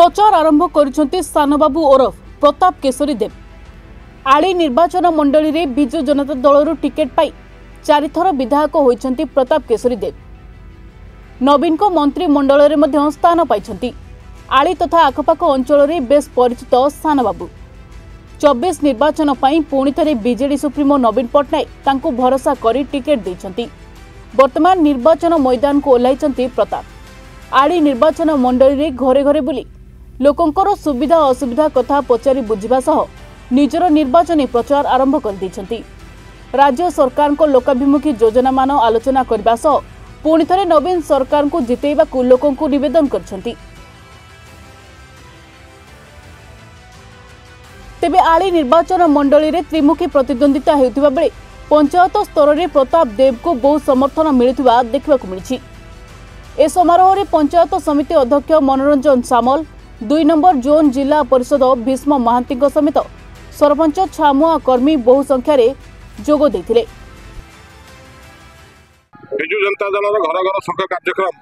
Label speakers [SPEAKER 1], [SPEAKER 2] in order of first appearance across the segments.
[SPEAKER 1] प्रचार आरंभ करिसेंती सानबाबू ओरफ प्रताप केशरी देव। आली निर्वाचन मंडली रे बिजु जनता दलरू टिकेट पाई 4 थर विधायक होइछंती प्रताप केशरी देव। नवीन को मंत्री मंडल रे मध्य स्थान पाइछंती। आली तथा आखपाख अंचल रे बेस परिचित सानबाबू 24 निर्वाचन पाई पुणी थरे बीजेडी सुप्रीमो नवीन पटनायक तांको भरोसा करी टिकेट दैछंती। वर्तमान निर्वाचन मैदान को ओह्लाइछंती प्रताप। आली निर्वाचन मंडली रे घरे घरे बुली लोकंकर सुविधा असुविधा कथा पचारि बुझिबा सह निजर निर्वाचनी प्रचार आरंभ कर दैछंती। राज्य सरकार को लोकाभिमुखी योजना मान आलोचना करबा सह पुणी थरे नवीन सरकार को जितेइबाकू लोकंकू निवेदन करछंती। तेबे आली निर्वाचन मंडली रे त्रिमुखी प्रतिद्वंदिता हेउथिबा बेले पंचायत स्तर रे प्रताप देव को बहु समर्थन मिलुथिबा देखबाकू मिलिछि। ए समारोह रे पंचायत समिति अध्यक्ष मनोरंजन सामल, 2 नंबर जोन जिला परिषद भीष्म महांती समेत सरपंच छामुआ कर्मी बहु संख्यार जोग देथिले।
[SPEAKER 2] बिजु जनता दल घर घर संघ कार्यक्रम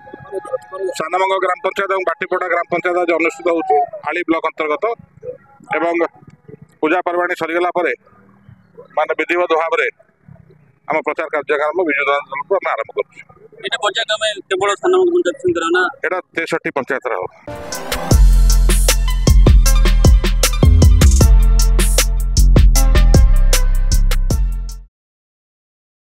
[SPEAKER 2] सानमंग ग्राम पंचायत और बाटीपड़ा ग्राम पंचायत अनुष्ठित होउछि आली ब्लॉक अंतर्गत एवं पूजा पर्वाणी सरीगला माने विधिवत भाव में आम प्रचार कार्यक्रम बिजु जनता दल को आरंभ कर।
[SPEAKER 3] पंचायत में केवल सानमंग पंचायत
[SPEAKER 2] 63 पंचायत।